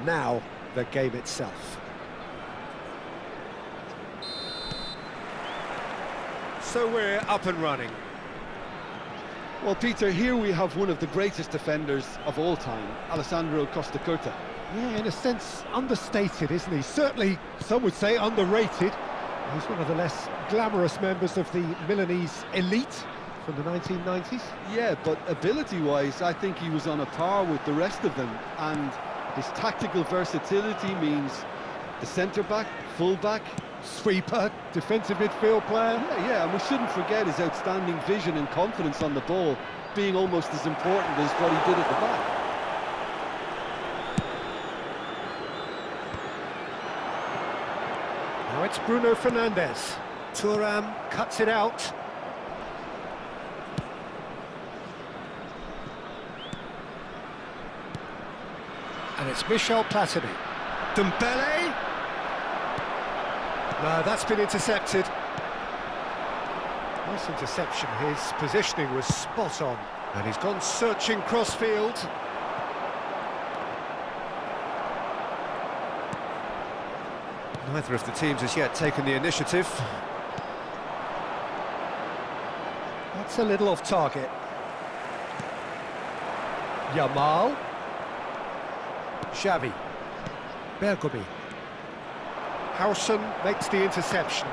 Now, the game itself. So we're up and running. Well, Peter, here we have one of the greatest defenders of all time, Alessandro Costacurta. Yeah, in a sense, understated, isn't he? Certainly, some would say underrated. He's one of the less glamorous members of the Milanese elite from the 1990s. Yeah, but ability-wise, I think he was on a par with the rest of them. And his tactical versatility means the centre-back, full-back, Sweeper, defensive midfield player. Yeah, and we shouldn't forget his outstanding vision and confidence on the ball, being almost as important as what he did at the back. Now it's Bruno Fernandes. Thuram cuts it out. And it's Michel Platini. Dembele. No, that's been intercepted. Nice interception. His positioning was spot on. And he's gone searching crossfield. Neither of the teams has yet taken the initiative. That's a little off target. Yamal. Xavi. Bergomi. Howson makes the interception.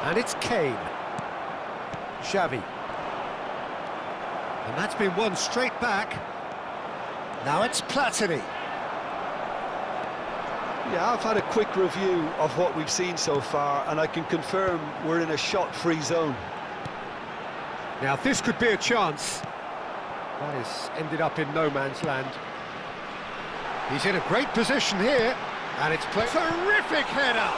And it's Kane. Xavi. And that's been won straight back. Now it's Platini. Yeah, I've had a quick review of what we've seen so far, and I can confirm we're in a shot-free zone. Now this could be a chance. That has ended up in no man's land. He's in a great position here. And it's played. Terrific header!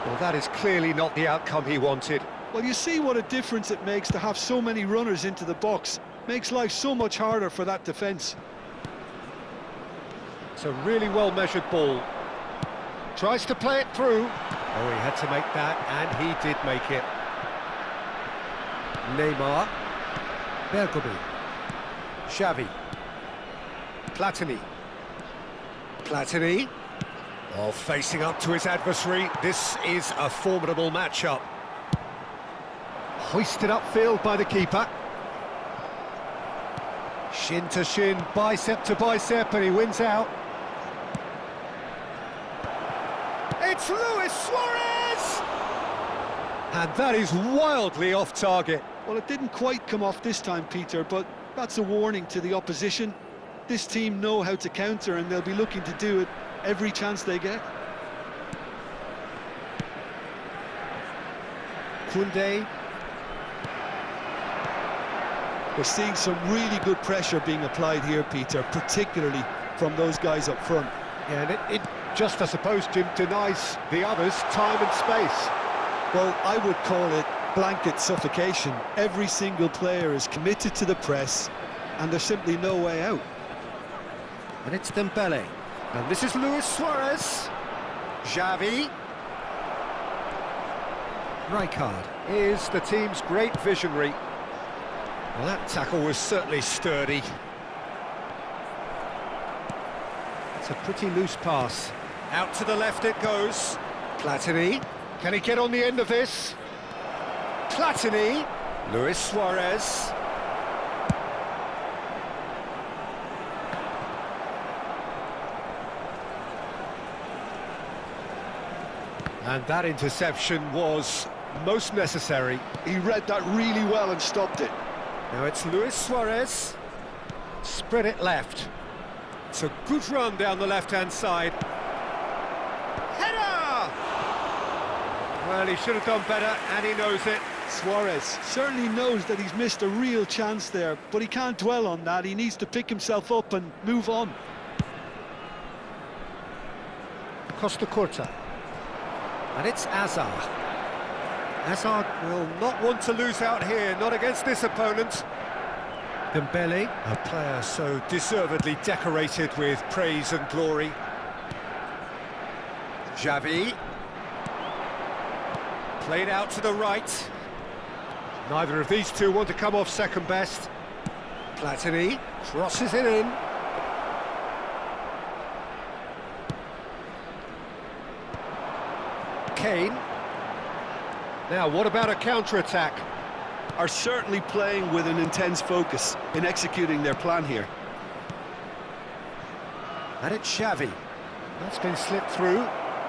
Well, that is clearly not the outcome he wanted. Well, you see what a difference it makes to have so many runners into the box. Makes life so much harder for that defence. It's a really well-measured ball. Tries to play it through. Oh, he had to make that, and he did make it. Neymar. Bergomi. Xavi. Platini. Platini. Oh, facing up to his adversary. This is a formidable matchup. Hoisted upfield by the keeper. Shin to shin, bicep to bicep, and he wins out. It's Luis Suarez! And that is wildly off target. Well, it didn't quite come off this time, Peter, but that's a warning to the opposition. This team know how to counter, and they'll be looking to do it every chance they get. Koundé. We're seeing some really good pressure being applied here, Peter, particularly from those guys up front. Yeah, and it just, I suppose, Jim, denies the others time and space. Well, I would call it blanket suffocation. Every single player is committed to the press, and there's simply no way out. And it's Dembele. And this is Luis Suarez. Xavi. Rijkaard is the team's great visionary. Well, that tackle was certainly sturdy. It's a pretty loose pass. Out to the left it goes. Platini. Can he get on the end of this? Platini. Luis Suarez. And that interception was most necessary. He read that really well and stopped it. Now it's Luis Suarez. Spread it left. It's a good run down the left-hand side. Header! Well, he should have done better, and he knows it. Suarez certainly knows that he's missed a real chance there, but he can't dwell on that. He needs to pick himself up and move on. Costacurta. And it's Hazard. Hazard will not want to lose out here, not against this opponent. Dembele, a player so deservedly decorated with praise and glory. Xavi. Played out to the right. Neither of these two want to come off second best. Platini crosses it in. Kane. Now, what about a counter-attack? Are certainly playing with an intense focus in executing their plan here. And it's Xavi. That's been slipped through.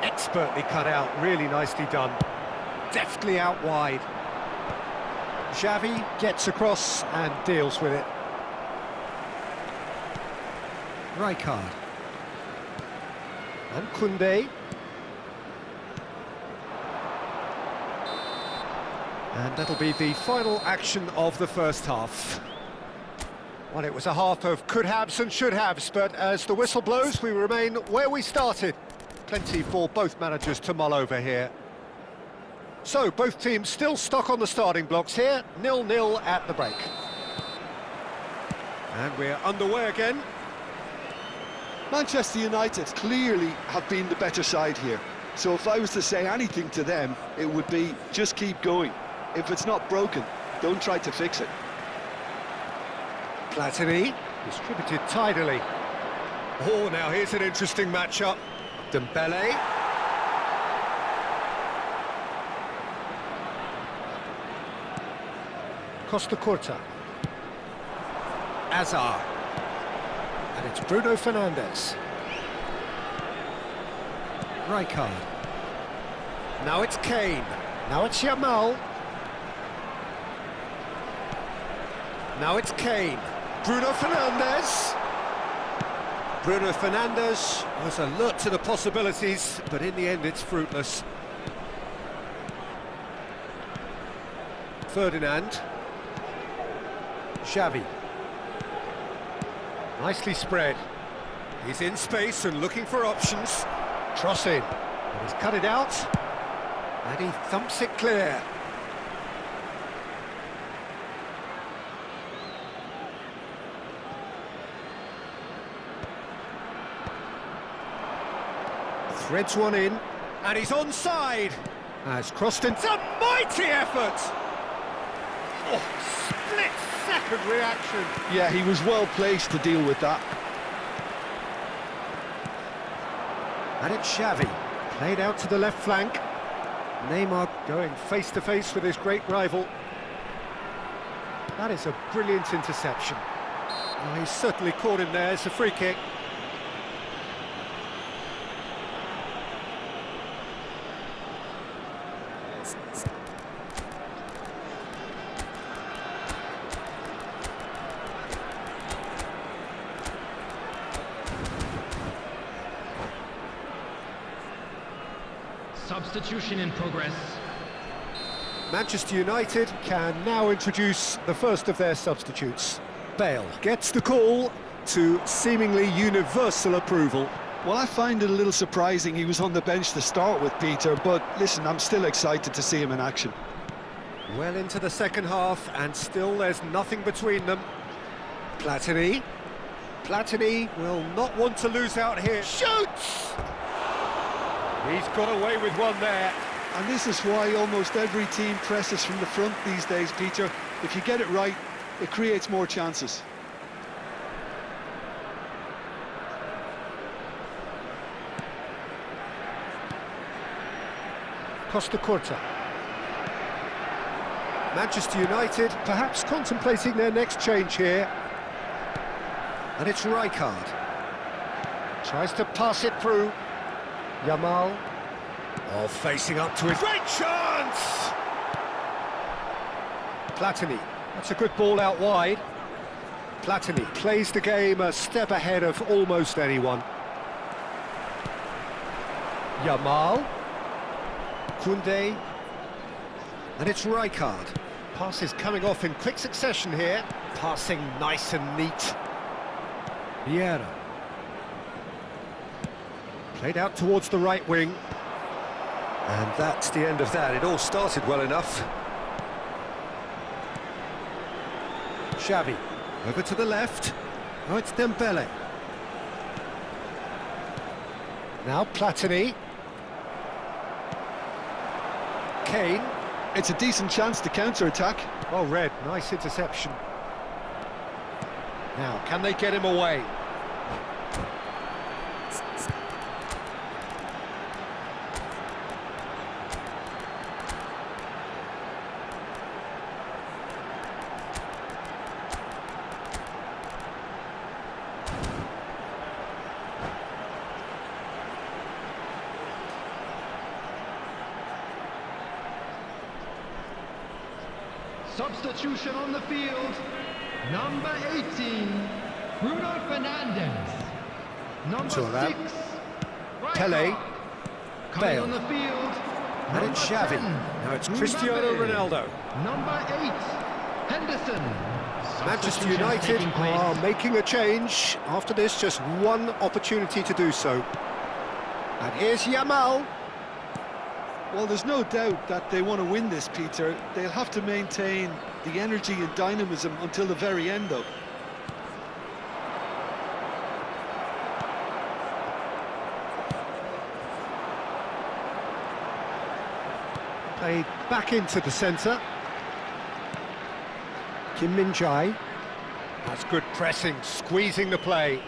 Expertly cut out, really nicely done. Deftly out wide. Xavi gets across and deals with it. Rijkaard. And Koundé. And that'll be the final action of the first half. Well, it was a half of could-haves and should-haves, but as the whistle blows, we remain where we started. Plenty for both managers to mull over here. So, both teams still stuck on the starting blocks here, 0-0 at the break. And we're underway again. Manchester United clearly have been the better side here. So if I was to say anything to them, it would be just keep going. If it's not broken, don't try to fix it. Platini, distributed tidily. Oh, now here's an interesting matchup. Dembele. Costa Curta. Azar. And it's Bruno Fernandes. Rijkaard. Now it's Kane. Now it's Yamal. Now it's Kane. Bruno Fernandes. Bruno Fernandes was alert to the possibilities, but in the end it's fruitless. Ferdinand. Xavi. Nicely spread. He's in space and looking for options. Cross in. But he's cut it out. And he thumps it clear. Threads one in, and he's onside. Has crossed in. It's a mighty effort! Oh, split-second reaction. Yeah, he was well placed to deal with that. And it's Xavi, played out to the left flank. Neymar going face-to-face with his great rival. That is a brilliant interception. Oh, he's certainly caught him there. It's a free kick. Substitution in progress. Manchester United can now introduce the first of their substitutes. Bale gets the call to seemingly universal approval. Well, I find it a little surprising he was on the bench to start with, Peter, but listen, I'm still excited to see him in action. Well into the second half, and still there's nothing between them. Platini. Platini will not want to lose out here. Shoots! He's got away with one there. And this is why almost every team presses from the front these days, Peter. If you get it right, it creates more chances. Costa Curta. Manchester United perhaps contemplating their next change here. And it's Rijkaard. Tries to pass it through. Yamal. Oh, facing up to it. Great chance! Platini. That's a good ball out wide. Platini plays the game a step ahead of almost anyone. Yamal. Koundé. And it's Rijkaard. Passes coming off in quick succession here. Passing nice and neat. Vieira. Played out towards the right wing. And that's the end of that. It all started well enough. Xavi. Over to the left. Oh, it's Dembele. Now Platini. Kane. It's a decent chance to counter-attack. Oh, Red, nice interception. Now, can they get him away? Substitution on the field. Number 18, Bruno Fernandes. Number Saw that. 6, Pele. Coming Bale. on the field. And it's number Xavi. 10, Now it's Mbappe. Cristiano Ronaldo. Number 8, Henderson. Manchester Substitutions United taking place. are making a change. After this, just one opportunity to do so. And here's Yamal. Well, there's no doubt that they want to win this, Peter. They'll have to maintain the energy and dynamism until the very end, though. Played back into the centre. Kim Min-jae. That's good pressing, squeezing the play.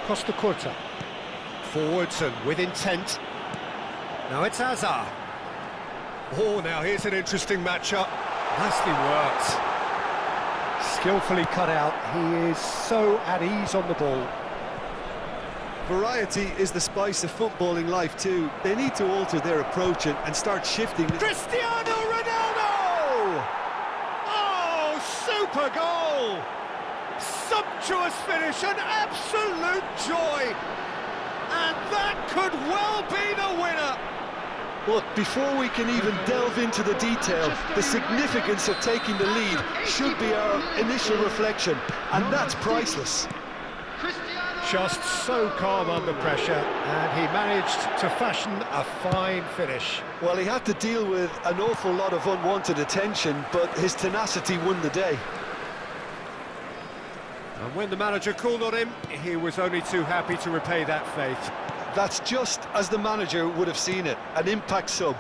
Costa Curta. Forwards and with intent. Now it's Hazard. Oh, now here's an interesting matchup. Nicely worked. Skillfully cut out. He is so at ease on the ball. Variety is the spice of footballing life too. They need to alter their approach and start shifting. Cristiano Ronaldo! Oh, super goal! Sumptuous finish, an absolute joy! And that could well be the winner! Look, before we can even delve into the detail, the significance of taking the lead should be our initial reflection, and that's priceless. Just so calm under pressure, and he managed to fashion a fine finish. Well, he had to deal with an awful lot of unwanted attention, but his tenacity won the day. And when the manager called on him, he was only too happy to repay that faith. That's just as the manager would have seen it, an impact sub.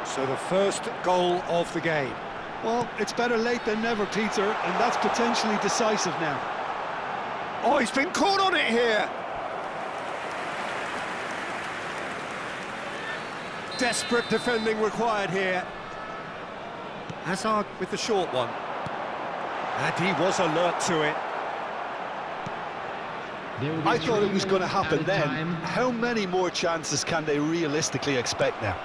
So the first goal of the game. Well, it's better late than never, Peter, and that's potentially decisive now. Oh, he's been caught on it here! Desperate defending required here. Hazard with the short one. And he was alert to it. I thought it was going to happen then. How many more chances can they realistically expect now?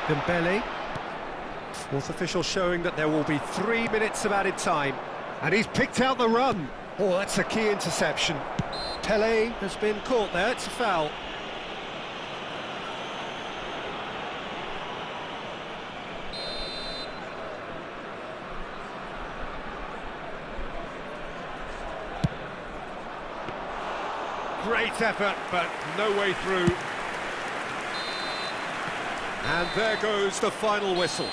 Dembele. Fourth official showing that there will be 3 minutes of added time. And he's picked out the run. Oh, that's a key interception. Pele has been caught there, it's a foul. Great effort, but no way through. And there goes the final whistle.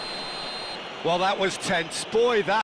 Well, that was tense. Boy, that...